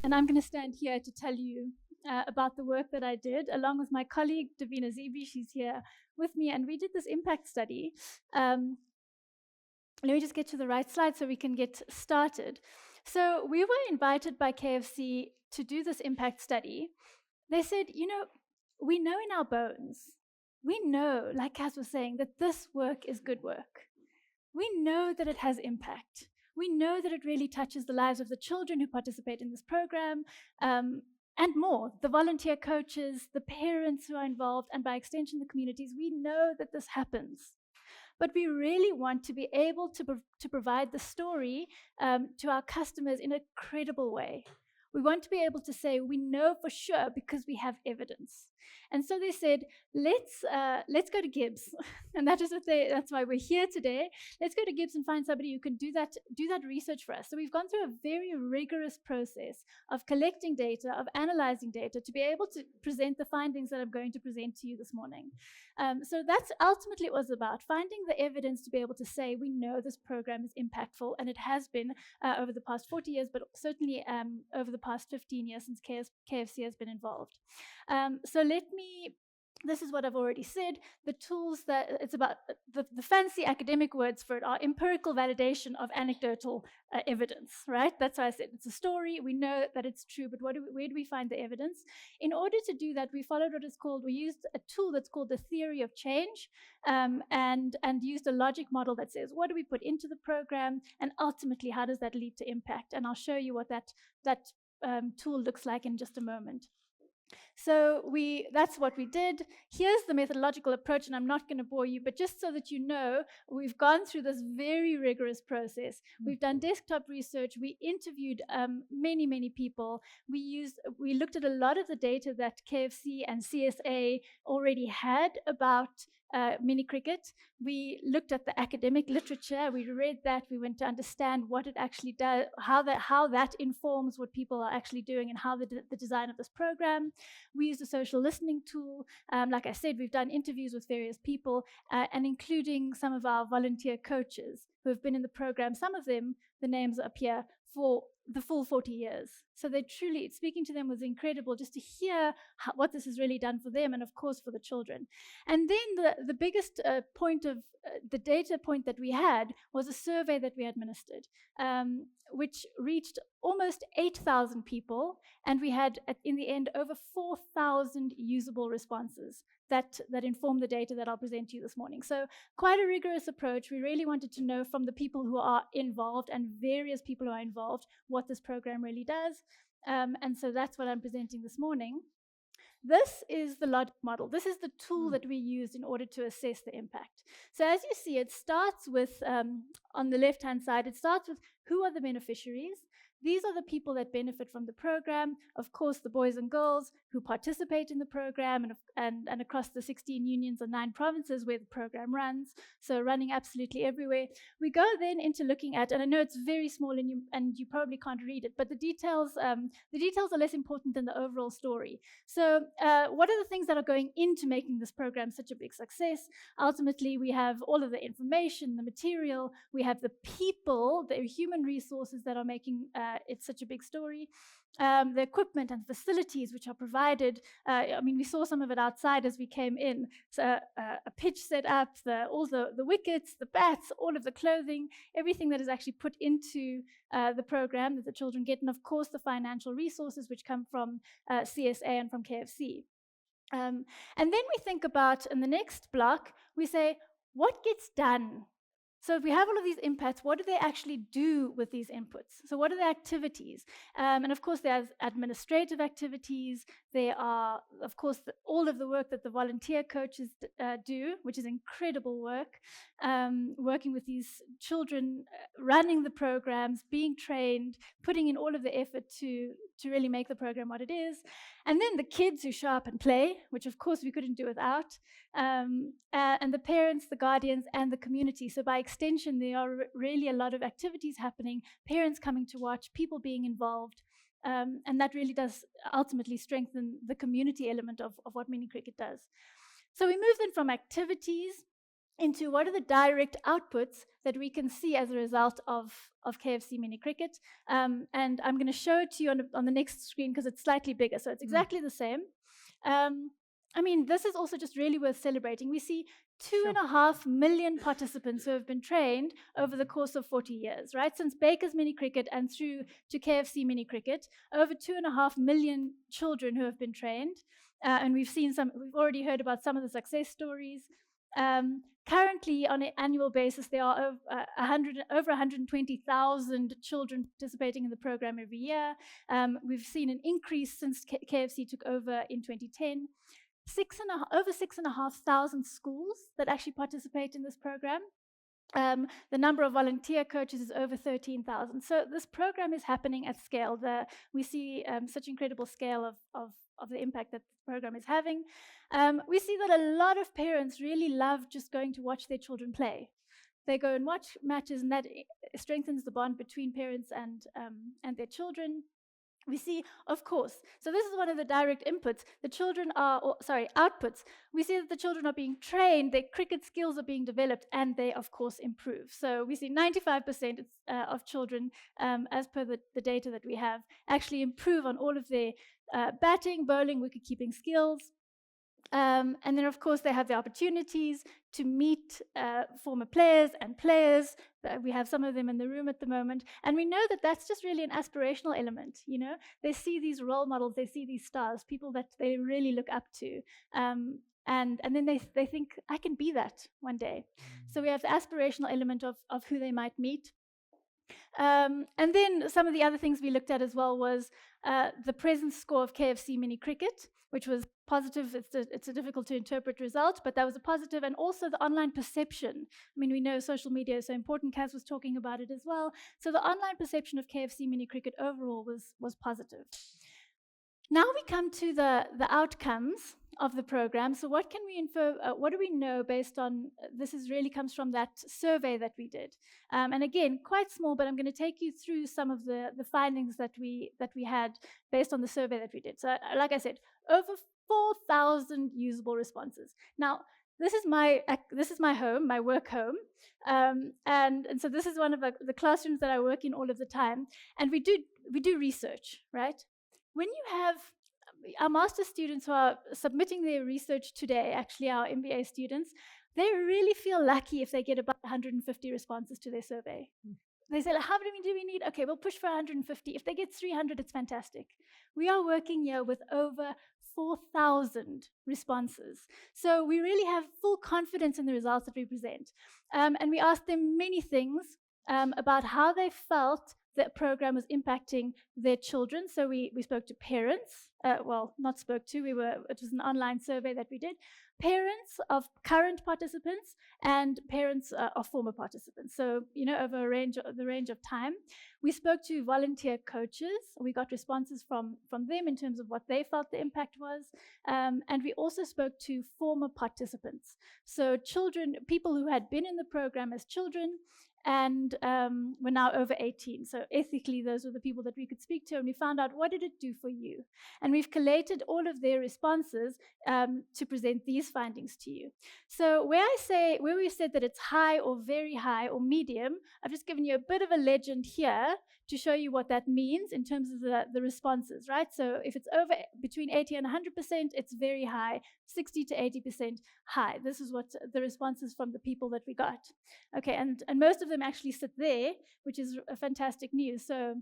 and I'm going to stand here to tell you about the work that I did, along with my colleague, Davina Zibi. She's here with me, and we did this impact study. Let me just get to the right slide so we can get started. So we were invited by KFC to do this impact study. They said, we know in our bones, we know, like Kaz was saying, that this work is good work. We know that it has impact. We know that it really touches the lives of the children who participate in this program, and more, the volunteer coaches, the parents who are involved, and by extension, the communities. We know that this happens. But we really want to be able to provide the story to our customers in a credible way. We want to be able to say, we know for sure because we have evidence. And so they said, let's go to GIBS. And that's why we're here today. Let's go to GIBS and find somebody who can do that research for us. So we've gone through a very rigorous process of collecting data, of analyzing data, to be able to present the findings that I'm going to present to you this morning. So that's ultimately what it was about, finding the evidence to be able to say, we know this program is impactful, and it has been over the past 40 years, but certainly over the past 15 years since KFC has been involved. This is what I've already said. The tools that it's about, the fancy academic words for it are empirical validation of anecdotal evidence, right? That's why I said it's a story. We know that it's true, but where do we find the evidence? In order to do that, we followed what is called, we used a tool that's called the theory of change, and used a logic model that says, what do we put into the program, and ultimately, how does that lead to impact? And I'll show you what that tool looks like in just a moment. So that's what we did. Here's the methodological approach, and I'm not going to bore you, but just so that you know, we've gone through this very rigorous process. We've done desktop research. We interviewed many, many people. We looked at a lot of the data that KFC and CSA already had about mini cricket. We looked at the academic literature. We read that. We went to understand what it actually does, how that informs what people are actually doing, and how the design of this program. We used a social listening tool. Like I said, we've done interviews with various people, and including some of our volunteer coaches who have been in the program. Some of them, the names are up here, for the full 40 years. So they truly, speaking to them was incredible, just to hear what this has really done for them, and of course for the children. And then the biggest point of the data point that we had was a survey that we administered, which reached almost 8,000 people, and we had, in the end, over 4,000 usable responses that inform the data that I'll present to you this morning. So quite a rigorous approach. We really wanted to know from the people who are involved, and various people who are involved, what this program really does. And so that's what I'm presenting this morning. This is the logic model. This is the tool that we used in order to assess the impact. So as you see, it starts with, on the left-hand side, it starts with who are the beneficiaries. These are the people that benefit from the program. Of course, the boys and girls who participate in the program, and across the 16 unions and 9 provinces where the program runs, so running absolutely everywhere. We go then into looking at, and I know it's very small and you probably can't read it, but the details are less important than the overall story. So what are the things that are going into making this program such a big success? Ultimately, we have all of the information, the material, we have the people, the human resources that are making it's such a big story. The equipment and facilities which are provided. We saw some of it outside as we came in. So a pitch set up, all the wickets, the bats, all of the clothing, everything that is actually put into the program that the children get, and of course the financial resources which come from CSA and from KFC. And then we think about, in the next block, we say, what gets done? So if we have all of these impacts, what do they actually do with these inputs? So what are the activities? And of course, there's administrative activities. There are, of course, all of the work that the volunteer coaches do, which is incredible work, working with these children, running the programs, being trained, putting in all of the effort to really make the program what it is. And then the kids who show up and play, which of course we couldn't do without, and the parents, the guardians, and the community. So by extension, there are really a lot of activities happening, parents coming to watch, people being involved, and that really does ultimately strengthen the community element of what mini cricket does. So we move then from activities into what are the direct outputs that we can see as a result of KFC Mini Cricket. And I'm going to show it to you on the next screen because it's slightly bigger. So it's exactly the same. I mean, this is also just really worth celebrating. We see 2.5 million participants who have been trained over the course of 40 years, right? Since Baker's Mini Cricket and through to KFC Mini Cricket, over 2.5 million children who have been trained. And we've already heard about some of the success stories. Currently, on an annual basis, there are over 120,000 children participating in the program every year. We've seen an increase since KFC took over in 2010. Over 6,500 schools that actually participate in this program. The number of volunteer coaches is over 13,000. So this program is happening at scale. We see such incredible scale of the impact that the program is having. We see that a lot of parents really love just going to watch their children play. They go and watch matches, and that strengthens the bond between parents and their children. We see, of course, so this is one of the direct inputs. Outputs. We see that the children are being trained, their cricket skills are being developed, and they, of course, improve. So we see 95% of children, as per the data that we have, actually improve on all of their batting, bowling, wicket-keeping skills. And then, of course, they have the opportunities to meet former players and players. We have some of them in the room at the moment. And we know that that's just really an aspirational element, you know. They see these role models, they see these stars, people that they really look up to. And then they think, I can be that one day. So we have the aspirational element of who they might meet. And then some of the other things we looked at as well was the presence score of KFC Mini Cricket, which was positive. It's a difficult to interpret result, but that was a positive. And also the online perception. I mean, we know social media is so important. Kaz was talking about it as well. So the online perception of KFC Mini Cricket overall was positive. Now we come to the outcomes of the program. So what can we infer? What do we know based on this? Really comes from that survey that we did, and again, quite small. But I'm going to take you through some of the findings that we had based on the survey that we did. So, like I said, over 4,000 usable responses. Now, this is my home, my work home, and so this is one of the classrooms that I work in all of the time, and we do research, right? When you have our master's students who are submitting their research today, actually our MBA students, they really feel lucky if they get about 150 responses to their survey. They say, how many do we need? Okay, we'll push for 150. If they get 300, it's fantastic. We are working here with over 4,000 responses. So we really have full confidence in the results that we present. And we asked them many things about how they felt that program was impacting their children. So we spoke to parents. It was an online survey that we did. Parents of current participants and parents of former participants. So, you know, over the range of time. We spoke to volunteer coaches. We got responses from them in terms of what they felt the impact was. And we also spoke to former participants. So people who had been in the program as children and were now over 18. So ethically, those were the people that we could speak to, and we found out, what did it do for you? And we've collated all of their responses to present these findings to you. So where we said that it's high or very high or medium, I've just given you a bit of a legend here to show you what that means in terms of the responses, right? So if it's between 80 and 100%, it's very high, 60 to 80% high. This is what the responses from the people that we got. Okay, and most of them actually sit there, which is a fantastic news. So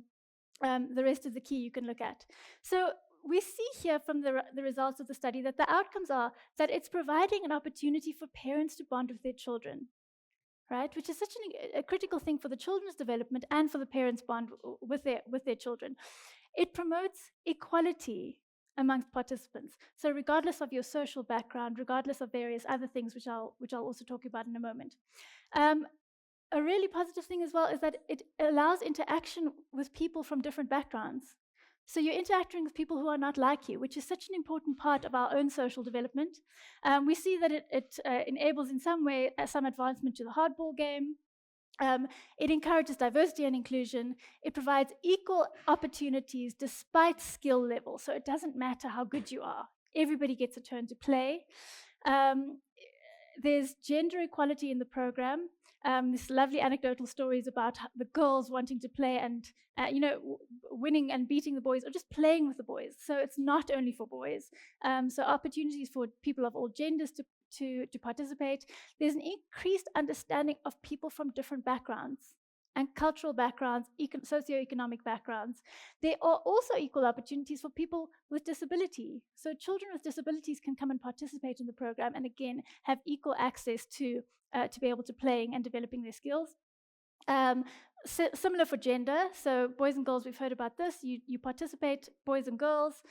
the rest of the key you can look at. So we see here from the results of the study that the outcomes are that it's providing an opportunity for parents to bond with their children, right? Which is such a critical thing for the children's development and for the parents' bond with their children. It promotes equality amongst participants. So regardless of your social background, regardless of various other things, which I'll also talk about in a moment. A really positive thing as well is that it allows interaction with people from different backgrounds. So you're interacting with people who are not like you, which is such an important part of our own social development. We see that it enables in some way some advancement to the hardball game. It encourages diversity and inclusion. It provides equal opportunities despite skill level. So it doesn't matter how good you are. Everybody gets a turn to play. There's gender equality in the program. This lovely anecdotal stories about the girls wanting to play and, winning and beating the boys, or just playing with the boys. So it's not only for boys. So opportunities for people of all genders to participate. There's an increased understanding of people from different backgrounds and cultural backgrounds, socioeconomic backgrounds. There are also equal opportunities for people with disability. So children with disabilities can come and participate in the program and again have equal access to be able to playing and developing their skills. Similar for gender, so boys and girls, we've heard about this. You participate, boys and girls.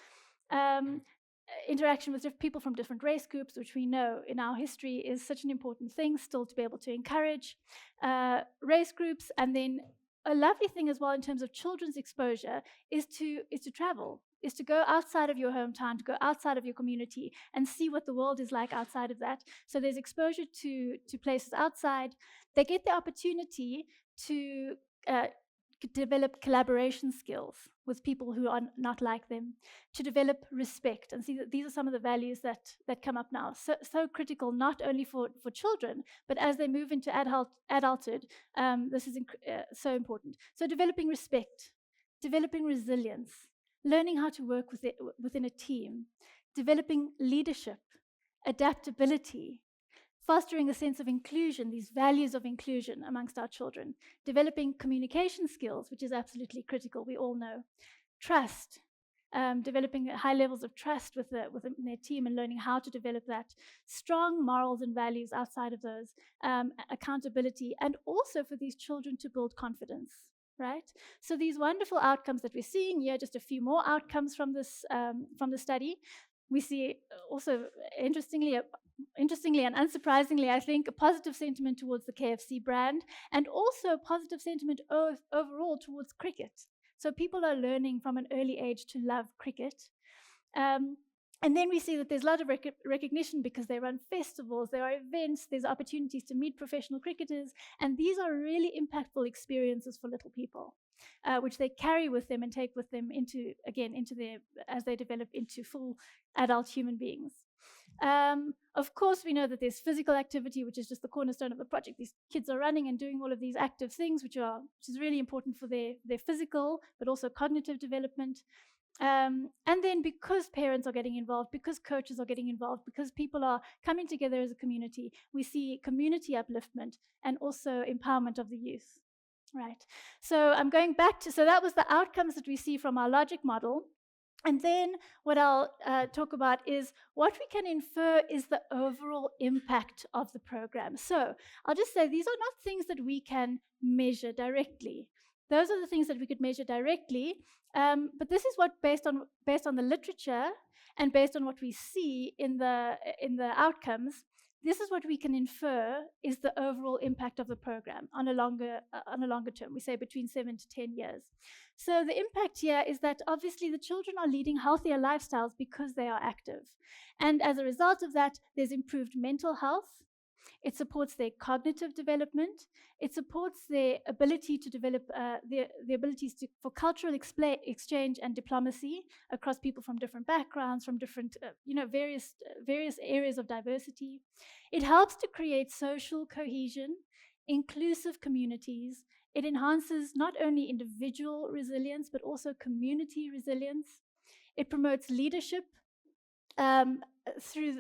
Interaction with people from different race groups, which we know in our history is such an important thing still to be able to encourage race groups. And then a lovely thing as well in terms of children's exposure is to travel, is to go outside of your hometown, to go outside of your community and see what the world is like outside of that. So there's exposure to places outside. They get the opportunity to develop collaboration skills with people who are not like them, to develop respect, and see that these are some of the values that come up now. So critical, not only for children, but as they move into adulthood, this is so important. So developing respect, developing resilience, learning how to work within a team, developing leadership, adaptability, fostering a sense of inclusion, these values of inclusion amongst our children, developing communication skills, which is absolutely critical, we all know, trust, developing high levels of trust within their team and learning how to develop that, strong morals and values outside of those, accountability, and also for these children to build confidence, right? So these wonderful outcomes that we're seeing here, just a few more outcomes from this from the study. We see also, interestingly and unsurprisingly, I think, a positive sentiment towards the KFC brand, and also a positive sentiment overall towards cricket. So people are learning from an early age to love cricket. And then we see that there's a lot of recognition because they run festivals, there are events, there's opportunities to meet professional cricketers, and these are really impactful experiences for little people, which they carry with them and take with them into as they develop into full adult human beings. Of course, we know that there's physical activity, which is just the cornerstone of the project. These kids are running and doing all of these active things, which is really important for their physical, but also cognitive development. And then because parents are getting involved, because coaches are getting involved, because people are coming together as a community, we see community upliftment and also empowerment of the youth. Right. So I'm going back so that was the outcomes that we see from our logic model. And then what I'll talk about is what we can infer is the overall impact of the program. So I'll just say these are not things that we can measure directly. Those are the things that we could measure directly, but this is what, based on the literature and based on what we see in the outcomes, this is what we can infer is the overall impact of the program on a longer term. We say between 7 to 10 years. So the impact here is that obviously the children are leading healthier lifestyles because they are active. And as a result of that, there's improved mental health. It supports their cognitive development. It supports their ability to develop the abilities for cultural exchange and diplomacy across people from different backgrounds, from different, various areas of diversity. It helps to create social cohesion, inclusive communities. It enhances not only individual resilience, but also community resilience. It promotes leadership, through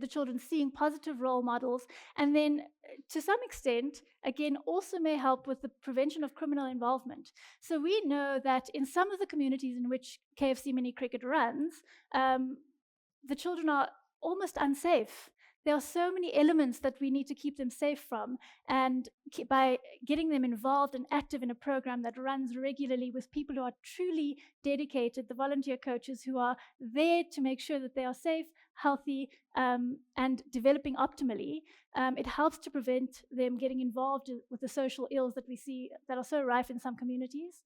the children seeing positive role models, and then to some extent, again, also may help with the prevention of criminal involvement. So we know that in some of the communities in which KFC Mini Cricket runs, the children are almost unsafe. There are so many elements that we need to keep them safe from, and by getting them involved and active in a program that runs regularly with people who are truly dedicated, the volunteer coaches who are there to make sure that they are safe, healthy, and developing optimally, it helps to prevent them getting involved with the social ills that we see that are so rife in some communities.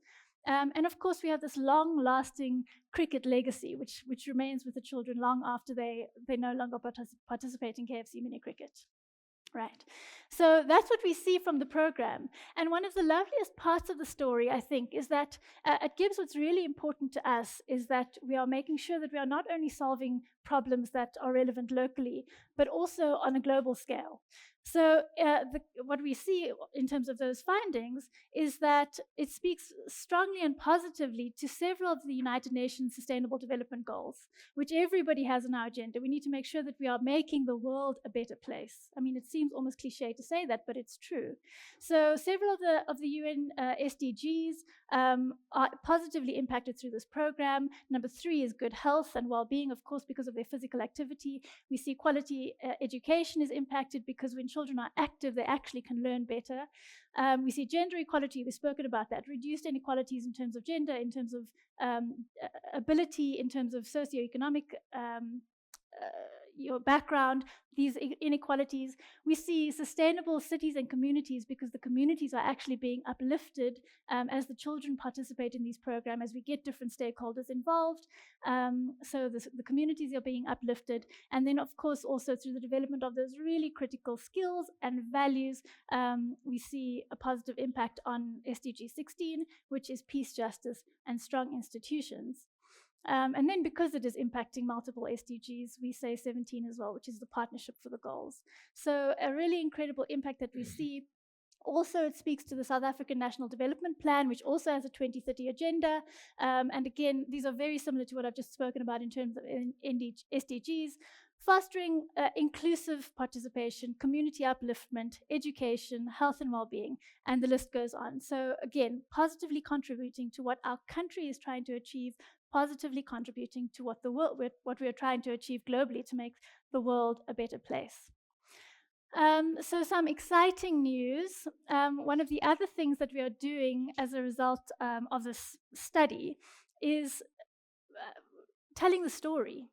And of course, we have this long-lasting cricket legacy, which remains with the children long after they no longer participate in KFC Mini Cricket. Right. So that's what we see from the program. And one of the loveliest parts of the story, I think, is that at GIBS, what's really important to us is that we are making sure that we are not only solving problems that are relevant locally, but also on a global scale. So what we see in terms of those findings is that it speaks strongly and positively to several of the United Nations Sustainable Development Goals, which everybody has on our agenda. We need to make sure that we are making the world a better place. I mean, it seems almost cliche to say that, but it's true. So several of the UN SDGs are positively impacted through this program. Number 3 is good health and well-being, of course, because of their physical activity. We see quality education is impacted because when children are active, they actually can learn better. We see gender equality, we've spoken about that, reduced inequalities in terms of gender, in terms of ability, in terms of socioeconomic your background, these inequalities. We see sustainable cities and communities because the communities are actually being uplifted as the children participate in these programs, as we get different stakeholders involved. So the communities are being uplifted. And then, of course, also through the development of those really critical skills and values, we see a positive impact on SDG 16, which is peace, justice, and strong institutions. And then because it is impacting multiple SDGs, we say 17 as well, which is the partnership for the goals. So a really incredible impact that we see. Also, it speaks to the South African National Development Plan, which also has a 2030 agenda. And again, these are very similar to what I've just spoken about in terms of SDGs. Fostering inclusive participation, community upliftment, education, health and well-being, and the list goes on. So again, positively contributing to what our country is trying to achieve, positively contributing to what we are trying to achieve globally to make the world a better place. So some exciting news. One of the other things that we are doing as a result of this study is telling the story.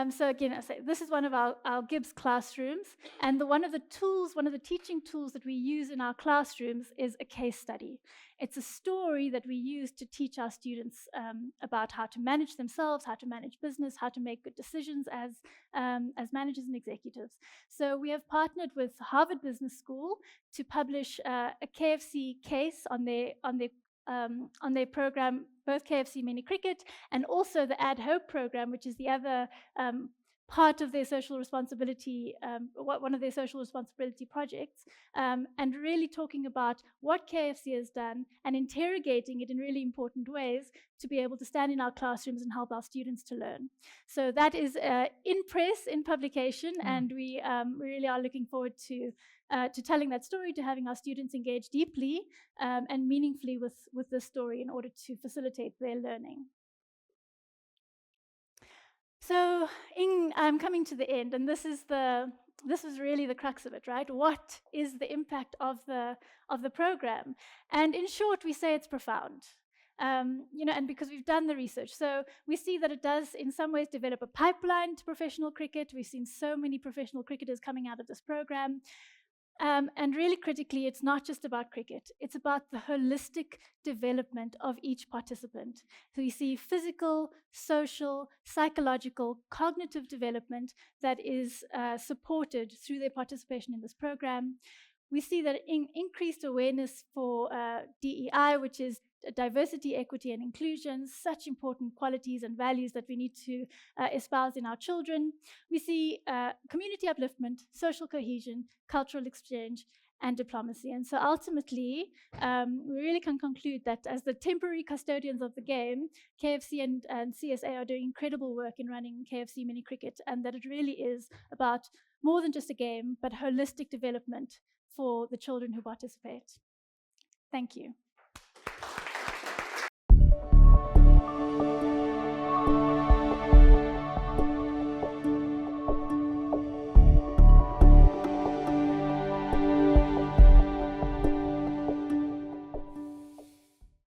So again, I say this is one of our GIBS classrooms, and one of the teaching tools that we use in our classrooms is a case study. It's a story that we use to teach our students about how to manage themselves, how to manage business, how to make good decisions as managers and executives. So we have partnered with Harvard Business School to publish a KFC case on their program, both KFC Mini Cricket and also the Ad Hope program, which is the other part of their social responsibility, one of their social responsibility projects, and really talking about what KFC has done and interrogating it in really important ways to be able to stand in our classrooms and help our students to learn. So that is in press, in publication, and we really are looking forward to telling that story, to having our students engage deeply and meaningfully with this story in order to facilitate their learning. So I'm coming to the end, and this is really the crux of it, right? What is the impact of the program? And in short, we say it's profound. And because we've done the research. So we see that it does in some ways develop a pipeline to professional cricket. We've seen so many professional cricketers coming out of this program. And really critically, it's not just about cricket. It's about the holistic development of each participant. So you see physical, social, psychological, cognitive development that is supported through their participation in this program. We see that increased awareness for DEI, which is diversity, equity, and inclusion, such important qualities and values that we need to espouse in our children. We see community upliftment, social cohesion, cultural exchange, and diplomacy. And so ultimately, we really can conclude that as the temporary custodians of the game, KFC and CSA are doing incredible work in running KFC Mini Cricket, and that it really is about more than just a game, but holistic development for the children who participate. Thank you.